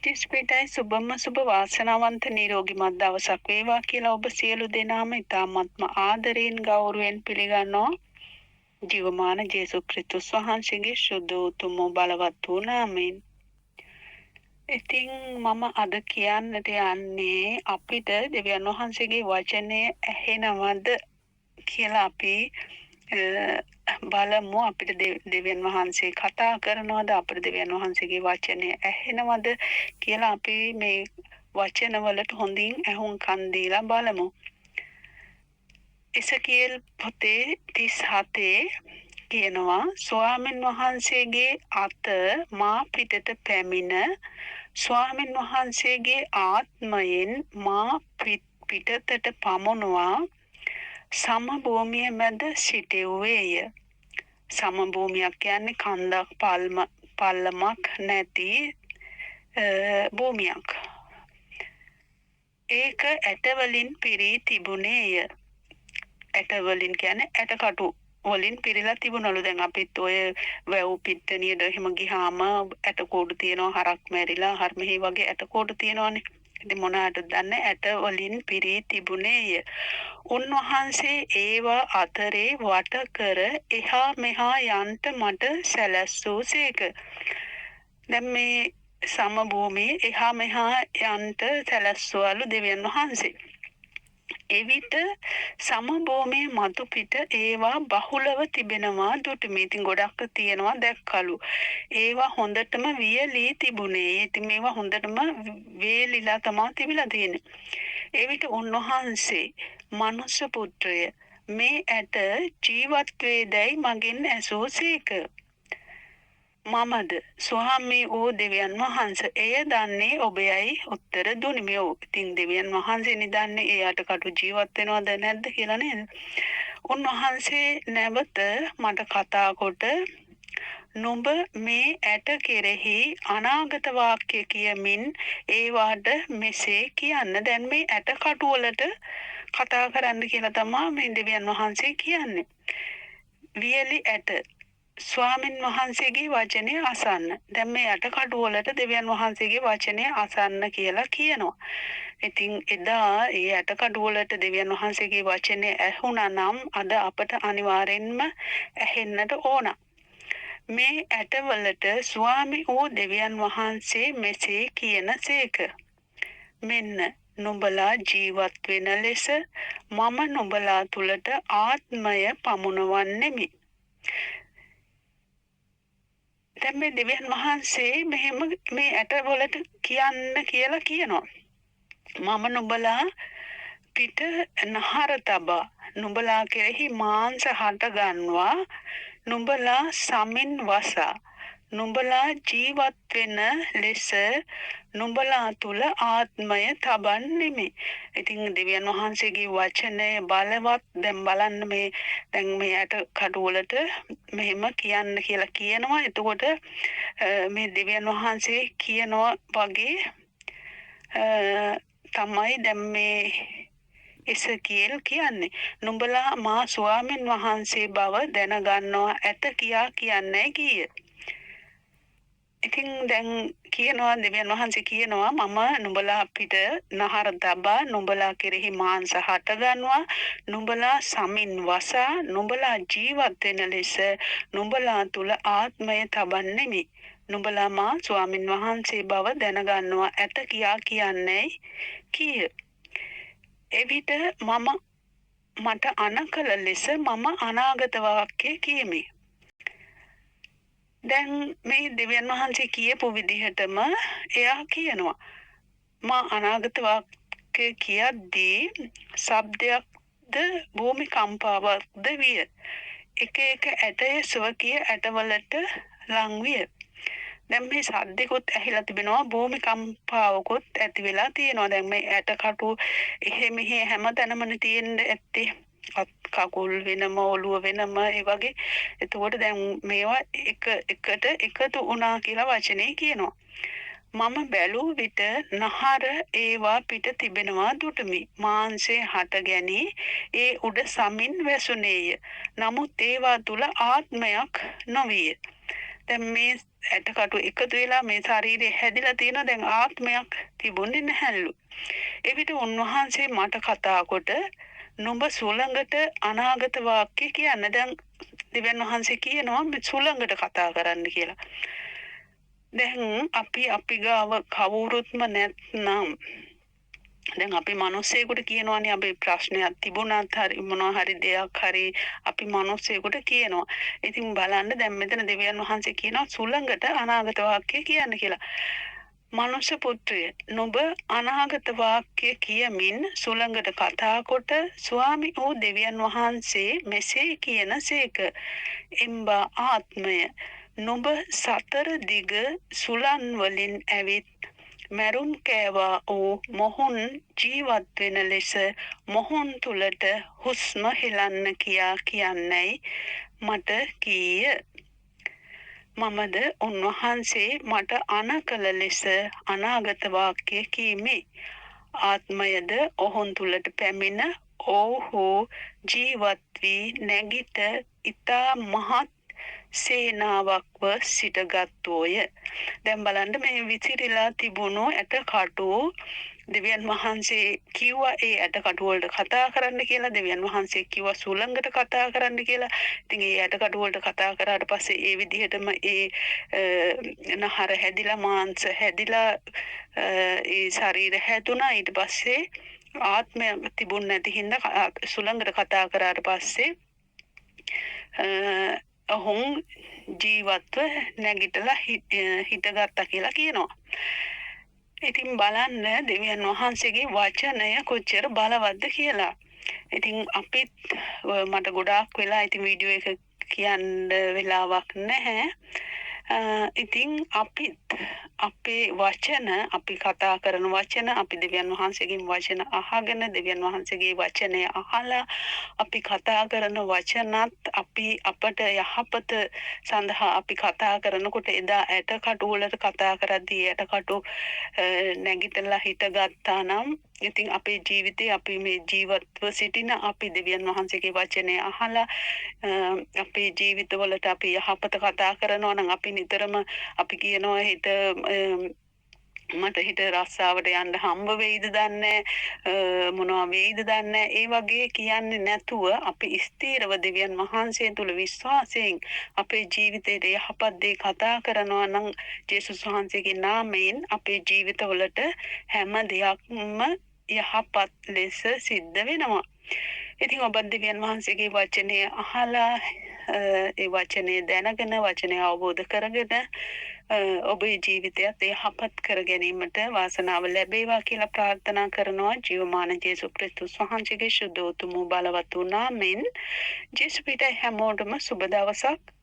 තිස්පිටයි සුබම සුබ වාසනාවන්ත නිරෝගිමත් දවසක් වේවා කියලා ඔබ සියලු දෙනාම ඉතාමත්ම ආදරයෙන් ගෞරවයෙන් පිළිගන්නවා. ජීවමාන ජේසුස් ක්‍රිස්තුස් වහන්සේගේ ශුද්ධ උතුම් බලවත් වූ නාමයෙන්. ඉතින් මම අද කියන්නට යන්නේ අපිට දෙවියන් වහන්සේගේ වචනය ඇහෙනවද කියලා අපි බලමු. අපිට දෙවියන් වහන්සේ කතා කරනවද, අපිට දෙවියන් වහන්සේගේ වචනය ඇහෙනවද කියලා අපි මේ වචනවලට හොඳින් ඇහුම්කන් දීලා බලමු. එසකියල් පොතේ 37 කියනවා, ස්වාමීන් වහන්සේගේ අත මා පිටට පැමිණ ස්වාමීන් වහන්සේගේ ආත්මයෙන් මා පිටතට පමුණුවා සමභූමිය මැද සිටෙව්වේය. සමභූමියක් කියන්නේ කන්දක් පල්ලමක් නැති භූමියක්. ඒක ඇටවලින් පිරී තිබුණේය. ඇටවලින් කියන්නේ ඇටකටු වලින් පිරීලා තිබුණලු. දැන් අපිත් ඔය වැව් පිට්ටනියට එහෙම ගියාම ඇටකෝඩු තියෙනවා, හරක් මැරිලා හරි මෙහි වගේ ඇටකෝඩු තියෙනවානේ. ඉතින් මොනවාටද දන්නේ, ඇට වලින් පිරී තිබුණේය. උන්වහන්සේ ඒවා අතරේ වට කර එහා මෙහා යන්ට මට සැලැස්සූසේක. දැන් මේ සමභූමියේ එහා මෙහා යන්ට සැලැස්සුවලු දෙවියන් වහන්සේ. එවිට සමභූමියේ මතු පිට ඒවා බහුලව තිබෙනවා දුටුමි. ඉතින් ගොඩක් තියෙනවා දැක්කලු. ඒවා හොඳටම වියලී තිබුණේ. ඉතින් මේවා හොඳටම වේලිලා තමයි තිබිලා තියෙන්නේ. එවිට උන්වහන්සේ මනුෂ්‍ය පුත්‍රය මේ ඇට ජීවත් වේදයි මගෙන් ඇසූසේක. මමද ස්වාමී වූ දෙවියන් වහන්සේ එය දන්නේ ඔබයයි උත්තර දුනි. මේ ඉතින් දෙවියන් වහන්සේ නිදන්නේ එයාට කටු ජීවත් වෙනවද නැද්ද කියලා නේද? උන්වහන්සේ නැවත මට කතා කොට නුඹ මේ ඇට කෙරෙහි අනාගත වාක්‍ය කියමින් ඒවාට මෙසේ කියන්න. දැන් මේ ඇට කටු වලට කතා කරන්න කියලා තමයි මේ දෙවියන් වහන්සේ කියන්නේ. වියලි ඇට ස්වාමින් වහන්සේගේ වචනය අසන්න. දැන් මේ යටකඩු වලට දෙවියන් වහන්සේගේ වචනය අසන්න කියලා කියනවා. ඉතින් එදා ඒ යටකඩු වලට දෙවියන් වහන්සේගේ වචනය ඇහුණා නම් අද අපට අනිවාර්යෙන්ම ඇහෙන්නට ඕන. මේ ඇටවලට ස්වාමි වූ දෙවියන් වහන්සේ මෙසේ කියනසේක. මෙන්න නුඹලා ජීවත් වෙන ලෙස මම නුඹලා තුලට ආත්මය පමුණවන්නෙමි. දැන් මේ දෙවියන් වහන්සේ මෙහෙම මේ ඇටවලට කියන්න කියලා කියනවා. මම නුඹලා පිට නහර තබා නුඹලා කෙරෙහි මාංශ හට ගන්නවා. නුඹලා සමින් වසා නුඹලා ජීවත් වෙන ලෙස නුඹලා තුල ආත්මය තබන්නෙමි. ඉතින් දෙවියන් වහන්සේගේ වචනය බලවත්. දැන් බලන්න මේ දැන් මේ ඇට කඩු වලට මෙහෙම කියන්න කියලා කියනවා. එතකොට මේ දෙවියන් වහන්සේ කියනවා වගේ තමයි දැන් මේ එසකියල් කියන්නේ. නුඹලා මා ස්වාමීන් වහන්සේ බව දැනගන්නවා ඇත කියා කියන්නේ කීය. ඉතින් දැන් කියනවා දෙවියන් වහන්සේ කියනවා මම නුඹලා පිට නහර තබා නුඹලා කෙරෙහි මාංශ හට ගන්නවා. නුඹලා සමින් වසා නුඹලා ජීවත් වෙන ලෙස නුඹලා තුල ආත්මය තබන්නෙමි. නුඹලා මා ස්වාමින් වහන්සේ බව දැනගන්නවා ඇත කියා කියන්නේ කීය. එවිට මට අනකල ලෙස මම අනාගත වාක්‍ය කියමි. දැන් මේ දෙවියන් වහන්සේ කියපු විදිහටම එයා කියනවා මා අනාගත වාක්‍ය කියද්දී ශබ්දයක්ද භූමි කම්පාවක්ද විය. එක එක ඇටය ස්වකීය ඇටවලට ලං විය. දැන් මේ සද්දෙකුත් ඇහිලා තිබෙනවා, භූමි කම්පාවකුත් ඇති වෙලා තියෙනවා. දැන් මේ ඇට කටු එහෙ මෙහෙ හැමතැනම තියෙන්න ඇත්තේ. කකුල් වෙනම ඔළුව වෙනම ඒ වගේ. එතකොට දැන් මේවා එකට එකතු වුණා කියලා වචනේ කියනවා. මම බැලූ විට නහර ඒවා පිට තිබෙනවා දුටුමි. මාංශේ හට ගැනී ඒ උඩ සමින් වැසුනේය. නමුත් ඒවා තුල ආත්මයක් නොවිය. දැන් මේ ඇටකටු එකතු වෙලා මේ ශරීරය හැදිලා තියෙන දැන් ආත්මයක් තිබුණේ නැහැලු. එවිට උන්වහන්සේ මට කතා කොට නුඹ සුළඟට අනාගත වාක්‍ය කියන්න. දැන් දෙවියන් වහන්සේ කියනවා මේ සුළඟට කතා කරන්න කියලා. දැන් අපි ගාව කවුරුත්ම නැත්නම් දැන් අපි මිනිස්සෙකුට කියනවානේ අපි ප්‍රශ්නයක් තිබුණත් හරි මොනවා හරි දෙයක් හරි අපි මිනිස්සෙකුට කියනවා. ඉතින් බලන්න දැන් මෙතන දෙවියන් වහන්සේ කියනවා සුළඟට අනාගත වාක්‍ය කියන්න කියලා. මනුෂ්‍ය පුත්‍රය නුඹ අනාගත වාක්‍ය කියමින් සුළඟට කතා කොට ස්වාමි වූ දෙවියන් වහන්සේ මෙසේ කියනසේක. එම්බා ආත්මය නුඹ සතර දිග සුළං වලින් ඇවිත් මරුන් කෑවා වූ මොහොන් ජීවත් වෙන ලෙස මොහොන් තුලට හුස්ම හෙලන්න කියා කියන්නේයි මට කීය. මමද උන්වහන්සේ මට අනකල ලෙස අනාගත වාක්‍ය කීමේ. ආත්මයද ඔහුන් තුලට පැමිණ ඔහු ජීවත් වී නැගිට ඊතා මහත් සේනාවක්ව සිටගත්ෝය. දැන් බලන්න මේ විසිරීලා තිබුණු ඇටකටු දෙවියන් වහන්සේ කිව්වා ඒ ඇටකටු වලට කතා කරන්න කියලා. දෙවියන් වහන්සේ කිව්වා සුළඟට කතා කරන්න කියලා. ඉතින් ඒ ඇටකටු වලට කතා කරාට පස්සේ ඒ විදිහටම ඒ නහර හැදිලා මාංශ හැදිලා ඒ ශරීර හැදුනා. ඊට පස්සේ ආත්මය තිබුණ නැති හින්දා සුළඟට කතා කරාට පස්සේ ඔහුන් ජීවත්ව නැගිටලා හිටගත්තා කියලා කියනවා. ඉතින් බලන්න දෙවියන් වහන්සේගේ වචනය කොච්චර බලවත්ද කියලා. ඉතින් අපිත් මට ගොඩාක් වෙලා ඉතින් වීඩියෝ එක කියන්න වෙලාවක් නැහැ. ඉතින් අපිත් අපේ වචන අපි කතා කරන වචන අපි දෙවියන් වහන්සේගෙන් වචන අහගෙන දෙවියන් වහන්සේගේ වචනය අහලා අපි කතා කරන වචනත් අපි අපට යහපත සඳහා අපි කතා කරනකොට එදා ඇටකටු වලට කතා කරද්දී ඇටකටු නැගිටලා හිටගත්තා නම් ඉතින් අපේ ජීවිතේ අපි මේ ජීවත්ව සිටින අපි දෙවියන් වහන්සේගේ වචනය අහලා අපේ ජීවිතවලට අපි යහපත කතා කරනවා නම් අපි නිතරම අපි කියනවා හිත මට හිත රස්සාවට යන්න හම්බ වෙයිද දන්නේ මොනවා වෙයිද දන්නේ ඒ වගේ කියන්නේ නැතුව අපි ස්ථීරව දෙවියන් වහන්සේ තුල විශ්වාසයෙන් අපේ ජීවිතේට යහපත් දේ කතා කරනවා නම් ජේසුස් වහන්සේගේ නාමයෙන් අපේ ජීවිතවලට හැම දෙයක්ම යහපත් ලෙස සිද්ධ වෙනවා. ඉතින් ඔබ දෙවියන් වහන්සේගේ වචනය අහලා ඒ වචනය දැනගෙන වචනය අවබෝධ කරගෙන ඔබේ ජීවිතයත් යහපත් කර ගැනීමට වාසනාව ලැබේවා කියලා ප්‍රාර්ථනා කරනවා. ජීවමාන ජේසුස් ක්‍රිස්තුස් වහන්සේගේ සුදු උතුම් බලවත් වූ නාමයෙන් ජේසුස් පිටයි හැමෝටම සුබ දවසක්